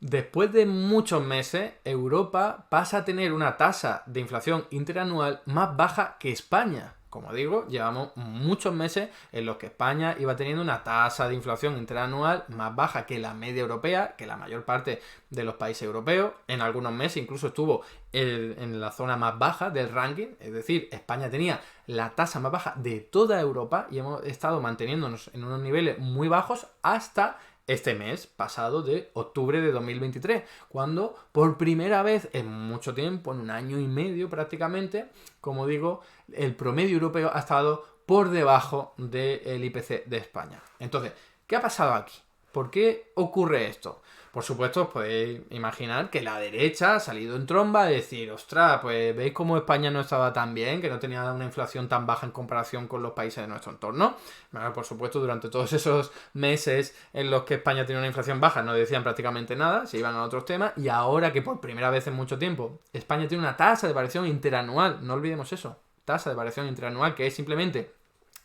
Después de muchos meses, Europa pasa a tener una tasa de inflación interanual más baja que España. Como digo, llevamos muchos meses en los que España iba teniendo una tasa de inflación interanual más baja que la media europea, que la mayor parte de los países europeos. En algunos meses incluso estuvo en la zona más baja del ranking, es decir, España tenía la tasa más baja de toda Europa y hemos estado manteniéndonos en unos niveles muy bajos hasta este mes pasado de octubre de 2023, cuando por primera vez en mucho tiempo, en un año y medio prácticamente, como digo, el promedio europeo ha estado por debajo del IPC de España. Entonces, ¿qué ha pasado aquí? ¿Por qué ocurre esto? Por supuesto, os podéis imaginar que la derecha ha salido en tromba a decir, ostras, pues veis cómo España no estaba tan bien, que no tenía una inflación tan baja en comparación con los países de nuestro entorno. Bueno, por supuesto, durante todos esos meses en los que España tenía una inflación baja no decían prácticamente nada, se iban a otros temas, y ahora que por primera vez en mucho tiempo España tiene una tasa de variación interanual, no olvidemos eso, tasa de variación interanual, que es simplemente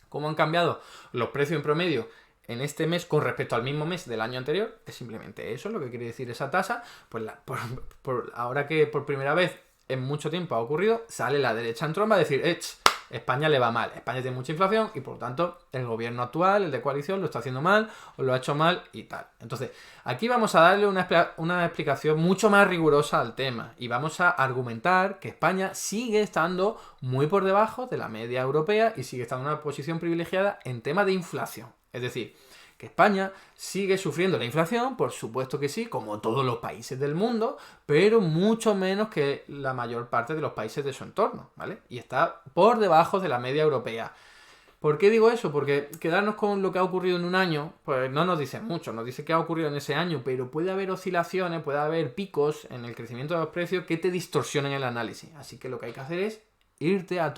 cómo han cambiado los precios en promedio en este mes con respecto al mismo mes del año anterior, es simplemente eso lo que quiere decir esa tasa. Pues ahora que por primera vez en mucho tiempo ha ocurrido, sale la derecha en tromba a decir, España le va mal, España tiene mucha inflación y por lo tanto el gobierno actual, el de coalición, lo está haciendo mal o lo ha hecho mal y tal. Entonces, aquí vamos a darle una explicación mucho más rigurosa al tema y vamos a argumentar que España sigue estando muy por debajo de la media europea y sigue estando en una posición privilegiada en tema de inflación. Es decir, que España sigue sufriendo la inflación, por supuesto que sí, como todos los países del mundo, pero mucho menos que la mayor parte de los países de su entorno, ¿vale? Y está por debajo de la media europea. ¿Por qué digo eso? Porque quedarnos con lo que ha ocurrido en un año, pues no nos dice mucho, nos dice qué ha ocurrido en ese año, pero puede haber oscilaciones, puede haber picos en el crecimiento de los precios que te distorsionen el análisis. Así que lo que hay que hacer es irte a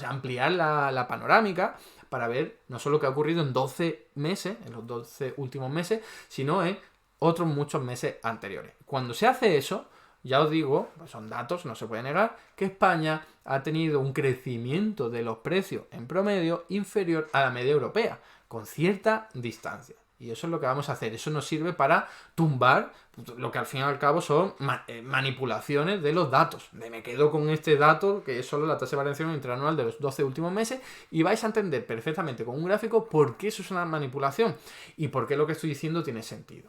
ampliar la panorámica para ver no solo qué ha ocurrido en 12 meses, en los 12 últimos meses, sino en otros muchos meses anteriores. Cuando se hace eso, ya os digo, pues son datos, no se puede negar, que España ha tenido un crecimiento de los precios en promedio inferior a la media europea, con cierta distancia. Y eso es lo que vamos a hacer. Eso nos sirve para tumbar lo que al fin y al cabo son manipulaciones de los datos. Me quedo con este dato, que es solo la tasa de variación interanual de los 12 últimos meses, y vais a entender perfectamente con un gráfico por qué eso es una manipulación y por qué lo que estoy diciendo tiene sentido.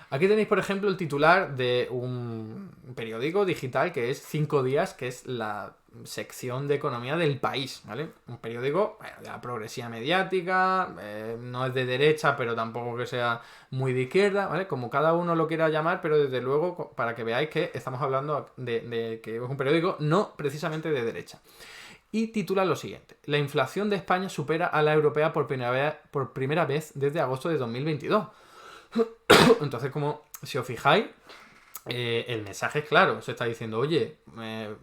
Aquí tenéis, por ejemplo, el titular de un periódico digital que es 5 días, que es la sección de economía del País, ¿vale? Un periódico, bueno, de la progresía mediática, no es de derecha, pero tampoco que sea muy de izquierda, ¿vale? Como cada uno lo quiera llamar, pero desde luego, para que veáis que estamos hablando de que es un periódico no precisamente de derecha. Y titula lo siguiente: la inflación de España supera a la europea por primera vez desde agosto de 2022. Entonces, como si os fijáis, el mensaje es claro. Se está diciendo, oye,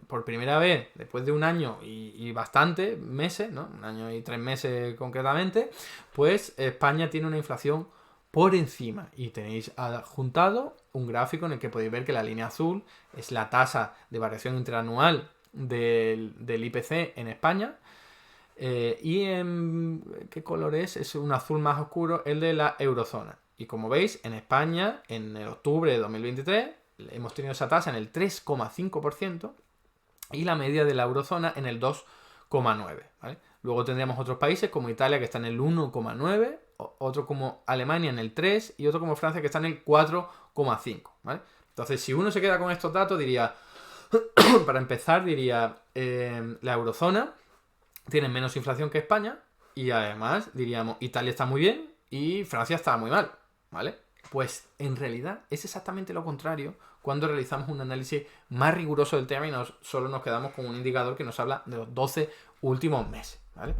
por primera vez, después de un año y bastante meses, ¿no? Un año y 3 meses concretamente, pues España tiene una inflación por encima. Y tenéis adjuntado un gráfico en el que podéis ver que la línea azul es la tasa de variación interanual del IPC en España. Y en ¿qué color es? Es un azul más oscuro, el de la eurozona. Y como veis, en España, en el octubre de 2023, hemos tenido esa tasa en el 3,5% y la media de la eurozona en el 2,9%, ¿vale? Luego tendríamos otros países como Italia, que está en el 1,9%, otro como Alemania en el 3% y otro como Francia, que está en el 4,5%, ¿vale? Entonces, si uno se queda con estos datos, diría, para empezar, diría, la eurozona tiene menos inflación que España y además, diríamos, Italia está muy bien y Francia está muy mal, ¿vale? Pues en realidad es exactamente lo contrario cuando realizamos un análisis más riguroso del tema y solo nos quedamos con un indicador que nos habla de los 12 últimos meses, ¿vale?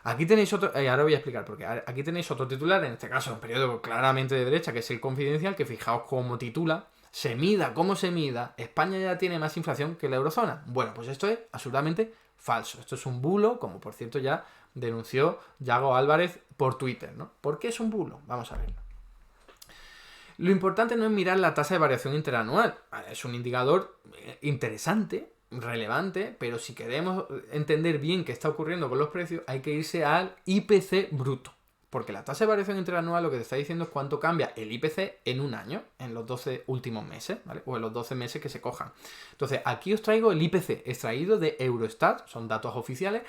Aquí tenéis otro, ahora voy a explicar porque aquí tenéis otro titular, en este caso un periódico claramente de derecha, que es el Confidencial, que fijaos cómo titula: se mida como se mida, España ya tiene más inflación que la eurozona. Bueno, pues esto es absolutamente falso. Esto es un bulo, como por cierto ya denunció Yago Álvarez por Twitter, ¿no? ¿Por qué es un bulo? Vamos a verlo. Lo importante no es mirar la tasa de variación interanual. Es un indicador interesante, relevante, pero si queremos entender bien qué está ocurriendo con los precios, hay que irse al IPC bruto. Porque la tasa de variación interanual lo que te está diciendo es cuánto cambia el IPC en un año, en los 12 últimos meses, ¿vale? O en los 12 meses que se cojan. Entonces, aquí os traigo el IPC extraído de Eurostat, son datos oficiales,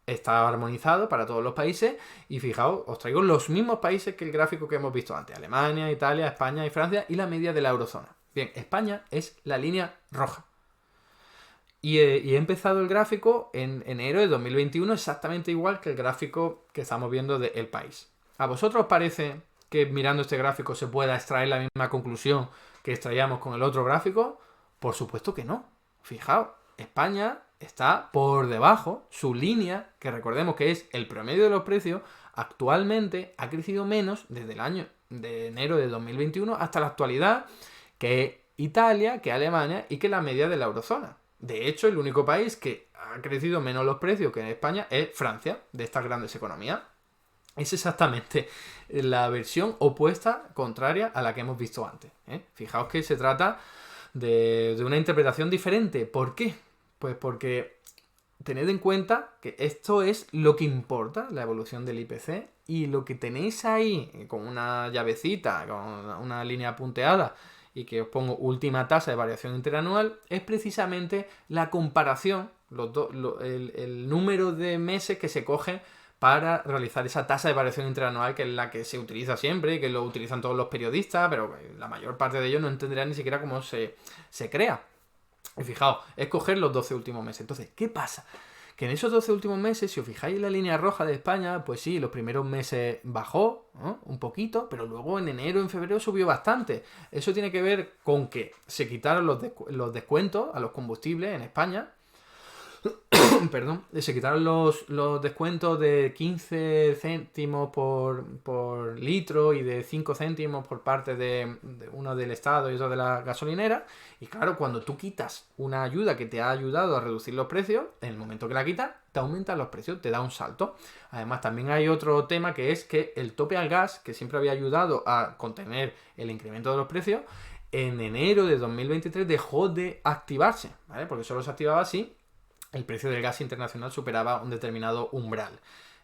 está armonizado para todos los países y fijaos, os traigo los mismos países que el gráfico que hemos visto antes, Alemania, Italia, España y Francia y la media de la eurozona. Bien, España es la línea roja. Y he empezado el gráfico en enero de 2021 exactamente igual que el gráfico que estamos viendo del país. ¿A vosotros os parece que mirando este gráfico se pueda extraer la misma conclusión que extraíamos con el otro gráfico? Por supuesto que no. Fijaos, España está por debajo, su línea, que recordemos que es el promedio de los precios, actualmente ha crecido menos desde el año de enero de 2021 hasta la actualidad que Italia, que Alemania y que la media de la eurozona. De hecho, el único país que ha crecido menos los precios que en España es Francia, de estas grandes economías. Es exactamente la versión opuesta, contraria a la que hemos visto antes, ¿eh? Fijaos que se trata de una interpretación diferente. ¿Por qué? Pues porque tened en cuenta que esto es lo que importa, la evolución del IPC, y lo que tenéis ahí con una llavecita, con una línea punteada, y que os pongo última tasa de variación interanual, es precisamente la comparación, el número de meses que se coge para realizar esa tasa de variación interanual, que es la que se utiliza siempre, que lo utilizan todos los periodistas, pero la mayor parte de ellos no entenderán ni siquiera cómo se crea. Y fijaos, es coger los 12 últimos meses. Entonces, ¿qué pasa? Que en esos 12 últimos meses, si os fijáis en la línea roja de España, pues sí, los primeros meses bajó, ¿no?, un poquito, pero luego en enero, en febrero subió bastante. Eso tiene que ver con que se quitaron los descuentos a los combustibles en España. Perdón, se quitaron los descuentos de 15 céntimos por litro y de 5 céntimos por parte de uno del Estado y otro de la gasolinera. Y claro, cuando tú quitas una ayuda que te ha ayudado a reducir los precios, en el momento que la quitas, te aumentan los precios, te da un salto. Además, también hay otro tema que es que el tope al gas, que siempre había ayudado a contener el incremento de los precios, en enero de 2023 dejó de activarse, ¿vale? Porque solo se activaba así el precio del gas internacional superaba un determinado umbral.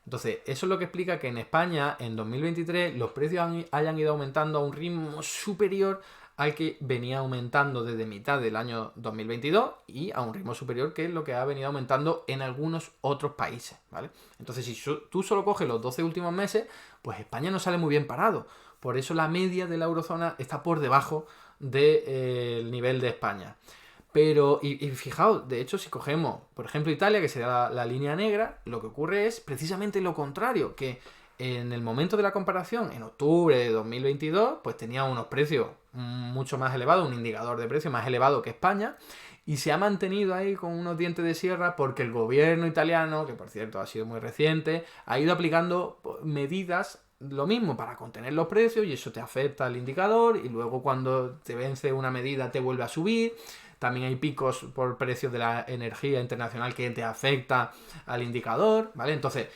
Entonces, eso es lo que explica que en España, en 2023, los precios hayan ido aumentando a un ritmo superior al que venía aumentando desde mitad del año 2022 y a un ritmo superior que es lo que ha venido aumentando en algunos otros países, ¿vale? Entonces, si tú solo coges los 12 últimos meses, pues España no sale muy bien parado. Por eso la media de la eurozona está por debajo del nivel de España. Pero, y fijaos, de hecho, si cogemos, por ejemplo, Italia, que sería la línea negra, lo que ocurre es precisamente lo contrario, que en el momento de la comparación, en octubre de 2022, pues tenía unos precios mucho más elevados, un indicador de precio más elevado que España, y se ha mantenido ahí con unos dientes de sierra porque el gobierno italiano, que por cierto ha sido muy reciente, ha ido aplicando medidas, lo mismo, para contener los precios, y eso te afecta al indicador, y luego cuando te vence una medida te vuelve a subir. También hay picos por precios de la energía internacional que te afecta al indicador, ¿vale? Entonces,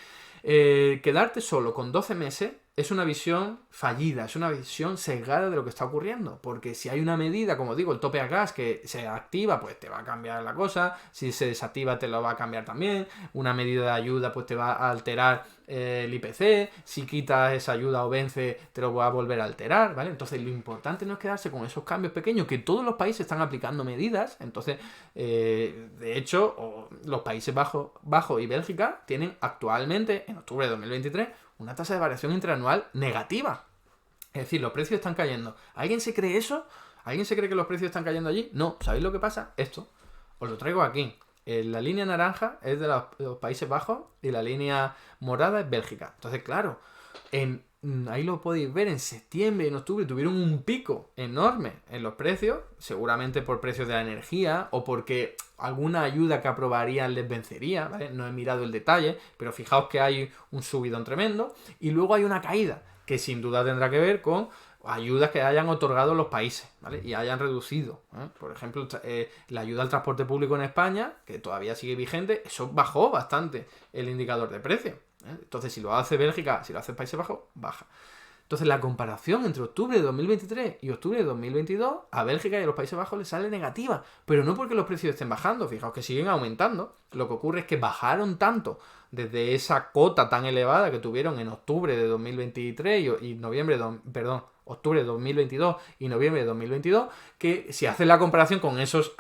quedarte solo con 12 meses es una visión fallida, es una visión sesgada de lo que está ocurriendo. Porque si hay una medida, como digo, el tope a gas que se activa, pues te va a cambiar la cosa. Si se desactiva, te lo va a cambiar también. Una medida de ayuda, pues te va a alterar el IPC. Si quitas esa ayuda o vence, te lo va a volver a alterar, ¿vale? Entonces, lo importante no es quedarse con esos cambios pequeños, que todos los países están aplicando medidas. Entonces, de hecho, los Países Bajos y Bélgica tienen actualmente, en octubre de 2023, una tasa de variación interanual negativa. Es decir, los precios están cayendo. ¿Alguien se cree eso? ¿Alguien se cree que los precios están cayendo allí? No. ¿Sabéis lo que pasa? Esto. Os lo traigo aquí. La línea naranja es de los Países Bajos y la línea morada es Bélgica. Entonces, claro, ahí lo podéis ver, en septiembre y en octubre tuvieron un pico enorme en los precios, seguramente por precios de la energía o porque alguna ayuda que aprobarían les vencería, ¿vale? No he mirado el detalle, pero fijaos que hay un subidón tremendo y luego hay una caída que sin duda tendrá que ver con ayudas que hayan otorgado los países, ¿vale? Y hayan reducido, ¿eh? Por ejemplo, la ayuda al transporte público en España, que todavía sigue vigente, eso bajó bastante el indicador de precio, ¿eh? Entonces, si lo hace Bélgica, si lo hace Países Bajos, baja. Entonces la comparación entre octubre de 2023 y octubre de 2022 a Bélgica y a los Países Bajos les sale negativa, pero no porque los precios estén bajando, fijaos que siguen aumentando. Lo que ocurre es que bajaron tanto desde esa cota tan elevada que tuvieron en octubre de 2023 y noviembre, octubre de 2022 y noviembre de 2022, que si haces la comparación con esos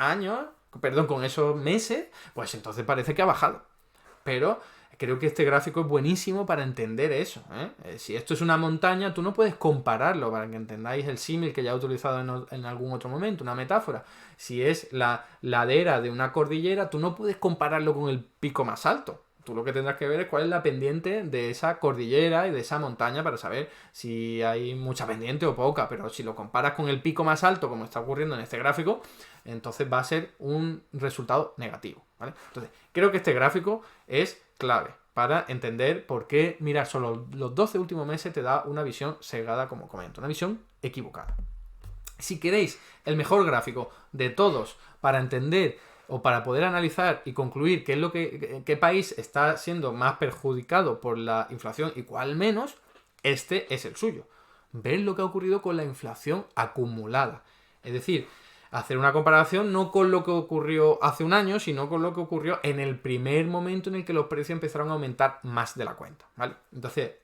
con esos meses, pues entonces parece que ha bajado. Pero creo que este gráfico es buenísimo para entender eso, ¿eh? Si esto es una montaña, tú no puedes compararlo, para que entendáis el símil que ya he utilizado en algún otro momento, una metáfora. Si es la ladera de una cordillera, tú no puedes compararlo con el pico más alto. Tú lo que tendrás que ver es cuál es la pendiente de esa cordillera y de esa montaña para saber si hay mucha pendiente o poca. Pero si lo comparas con el pico más alto, como está ocurriendo en este gráfico, entonces va a ser un resultado negativo, ¿vale? Entonces, creo que este gráfico es clave para entender por qué mirar solo los 12 últimos meses te da una visión sesgada, como comento, una visión equivocada. Si queréis el mejor gráfico de todos para entender o para poder analizar y concluir qué país está siendo más perjudicado por la inflación y cuál menos, este es el suyo. Ver lo que ha ocurrido con la inflación acumulada. Es decir, hacer una comparación no con lo que ocurrió hace un año, sino con lo que ocurrió en el primer momento en el que los precios empezaron a aumentar más de la cuenta, ¿vale? Entonces,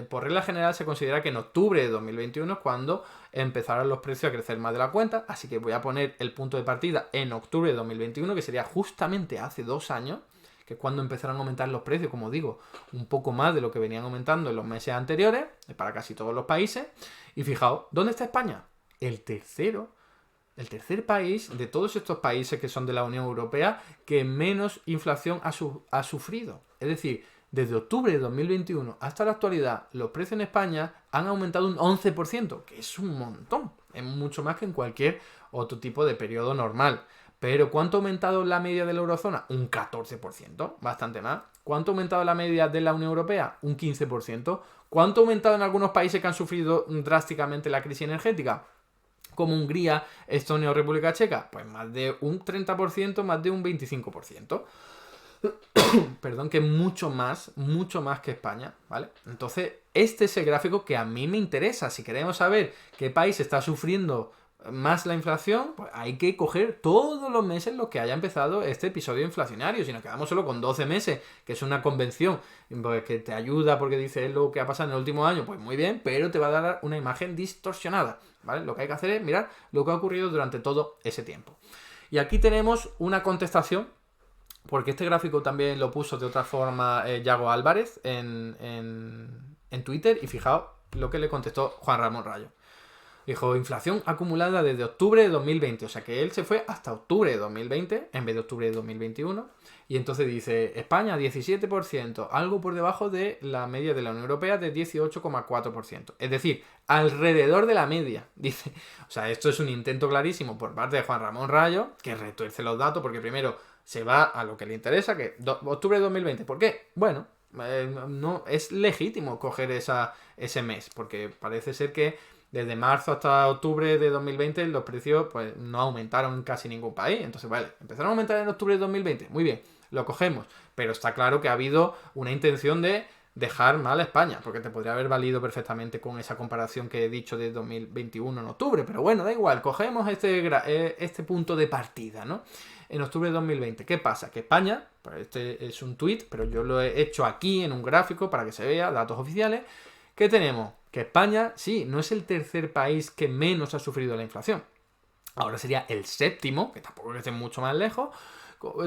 por regla general se considera que en octubre de 2021 es cuando empezaron los precios a crecer más de la cuenta, así que voy a poner el punto de partida en octubre de 2021, que sería justamente hace 2 años, que es cuando empezaron a aumentar los precios, como digo, un poco más de lo que venían aumentando en los meses anteriores, para casi todos los países. Y fijaos, ¿dónde está España? El tercer país de todos estos países que son de la Unión Europea que menos inflación ha sufrido. Es decir, desde octubre de 2021 hasta la actualidad, los precios en España han aumentado un 11%, que es un montón. Es mucho más que en cualquier otro tipo de periodo normal. Pero ¿cuánto ha aumentado la media de la eurozona? Un 14%, bastante más. ¿Cuánto ha aumentado la media de la Unión Europea? Un 15%. ¿Cuánto ha aumentado en algunos países que han sufrido drásticamente la crisis energética? Como Hungría, Estonia o República Checa, pues más de un 30%, más de un 25%. Perdón, que es mucho más que España, ¿vale? Entonces, este es el gráfico que a mí me interesa. Si queremos saber qué país está sufriendo más la inflación, pues hay que coger todos los meses en los que haya empezado este episodio inflacionario. Si nos quedamos solo con 12 meses, que es una convención pues, que te ayuda porque dice lo que ha pasado en el último año, pues muy bien, pero te va a dar una imagen distorsionada, ¿vale? Lo que hay que hacer es mirar lo que ha ocurrido durante todo ese tiempo. Y aquí tenemos una contestación, porque este gráfico también lo puso de otra forma Yago Álvarez en Twitter, y fijaos lo que le contestó Juan Ramón Rayo. Dijo, inflación acumulada desde octubre de 2020. O sea que él se fue hasta octubre de 2020 en vez de octubre de 2021. Y entonces dice, España 17%, algo por debajo de la media de la Unión Europea de 18,4%. Es decir, alrededor de la media, dice. O sea, esto es un intento clarísimo por parte de Juan Ramón Rayo, que retuerce los datos porque primero se va a lo que le interesa, que octubre de 2020. ¿Por qué? Bueno, no es legítimo coger ese mes, porque parece ser que desde marzo hasta octubre de 2020 los precios pues no aumentaron en casi ningún país. Entonces, vale, empezaron a aumentar en octubre de 2020. Muy bien, lo cogemos. Pero está claro que ha habido una intención de dejar mal a España, porque te podría haber valido perfectamente con esa comparación que he dicho de 2021 en octubre. Pero bueno, da igual, cogemos este punto de partida, ¿no? En octubre de 2020. ¿Qué pasa? Que España, pues este es un tweet, pero yo lo he hecho aquí en un gráfico para que se vea, datos oficiales. ¿Qué tenemos? Que España, sí, no es el tercer país que menos ha sufrido la inflación. Ahora sería el séptimo, que tampoco esté mucho más lejos,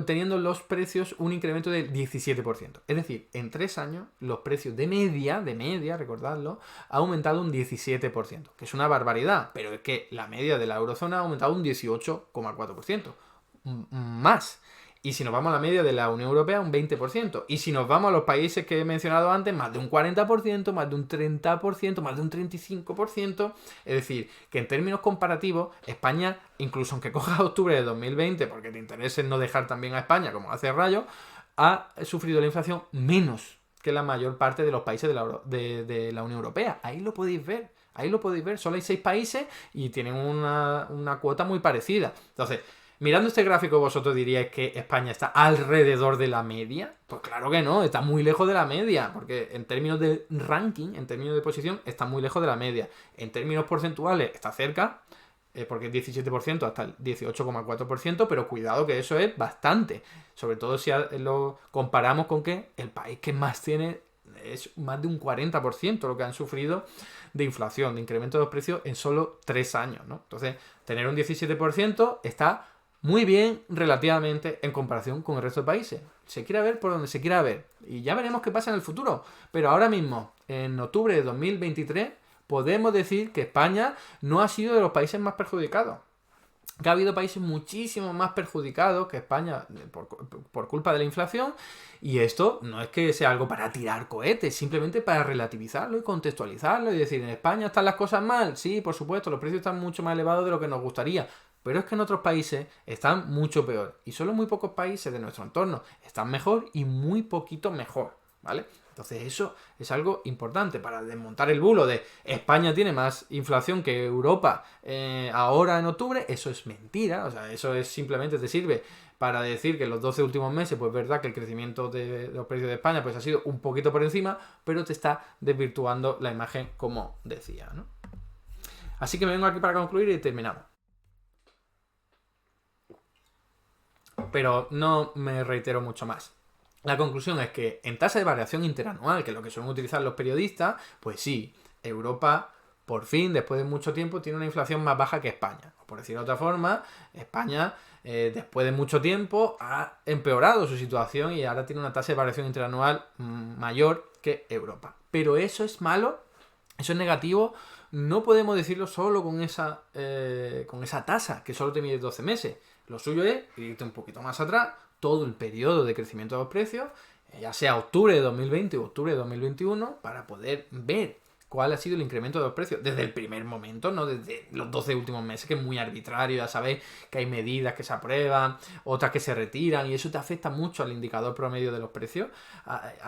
teniendo los precios un incremento del 17%. Es decir, en 3 años los precios de media, recordadlo, ha aumentado un 17%, que es una barbaridad, pero es que la media de la eurozona ha aumentado un 18,4%. Más. Y si nos vamos a la media de la Unión Europea, un 20%. Y si nos vamos a los países que he mencionado antes, más de un 40%, más de un 30%, más de un 35%. Es decir, que en términos comparativos, España, incluso aunque cojas octubre de 2020, porque te interesa no dejar también a España, como hace Rayo, ha sufrido la inflación menos que la mayor parte de los países de la Unión Europea. Ahí lo podéis ver. Solo hay 6 países y tienen una cuota muy parecida. Entonces, Mirando este gráfico, ¿vosotros diríais que España está alrededor de la media? Pues claro que no, está muy lejos de la media, porque en términos de ranking, en términos de posición, está muy lejos de la media. En términos porcentuales está cerca, porque es 17% hasta el 18,4%, pero cuidado que eso es bastante. Sobre todo si lo comparamos con que el país que más tiene es más de un 40% lo que han sufrido de inflación, de incremento de los precios en solo 3 años, ¿no? Entonces, tener un 17% está muy bien relativamente en comparación con el resto de países. Se quiera ver por donde se quiera ver. Y ya veremos qué pasa en el futuro. Pero ahora mismo, en octubre de 2023, podemos decir que España no ha sido de los países más perjudicados. Que ha habido países muchísimo más perjudicados que España por culpa de la inflación, y esto no es que sea algo para tirar cohetes, simplemente para relativizarlo y contextualizarlo y decir, ¿en España están las cosas mal? Sí, por supuesto, los precios están mucho más elevados de lo que nos gustaría, pero es que en otros países están mucho peor, y solo muy pocos países de nuestro entorno están mejor y muy poquito mejor, ¿vale? Entonces eso es algo importante para desmontar el bulo de España tiene más inflación que Europa ahora en octubre. Eso es mentira, o sea, eso es simplemente te sirve para decir que en los 12 últimos meses, pues es verdad que el crecimiento de los precios de España pues ha sido un poquito por encima, pero te está desvirtuando la imagen, como decía, ¿no? Así que me vengo aquí para concluir y terminamos. Pero no me reitero mucho más. La conclusión es que en tasa de variación interanual, que es lo que suelen utilizar los periodistas, pues sí, Europa, por fin, después de mucho tiempo, tiene una inflación más baja que España. O por decirlo de otra forma, España, después de mucho tiempo, ha empeorado su situación y ahora tiene una tasa de variación interanual mayor que Europa. Pero eso es malo, eso es negativo, no podemos decirlo solo con esa tasa, que solo te mide 12 meses. Lo suyo es irte un poquito más atrás, todo el periodo de crecimiento de los precios, ya sea octubre de 2020 o octubre de 2021, para poder ver cuál ha sido el incremento de los precios desde el primer momento, no desde los 12 últimos meses, que es muy arbitrario. Ya sabéis que hay medidas que se aprueban, otras que se retiran, y eso te afecta mucho al indicador promedio de los precios,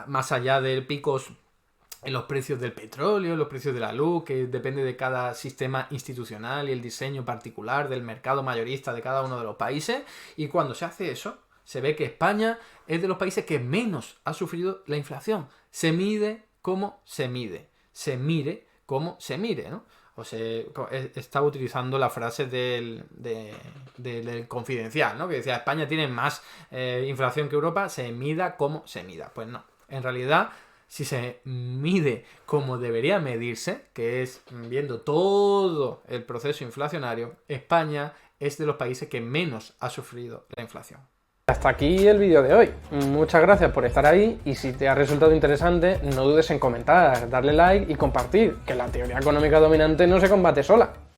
más allá de picos en los precios del petróleo, los precios de la luz, que depende de cada sistema institucional y el diseño particular del mercado mayorista de cada uno de los países. Y cuando se hace eso, se ve que España es de los países que menos ha sufrido la inflación. Se mide como se mide. Se mire como se mire, ¿no? O sea, estaba utilizando la frase del Confidencial, ¿no? Que decía, España tiene más inflación que Europa, se mida como se mida. Pues no, en realidad, si se mide como debería medirse, que es viendo todo el proceso inflacionario, España es de los países que menos ha sufrido la inflación. Hasta aquí el vídeo de hoy. Muchas gracias por estar ahí, y si te ha resultado interesante, no dudes en comentar, darle like y compartir, que la teoría económica dominante no se combate sola.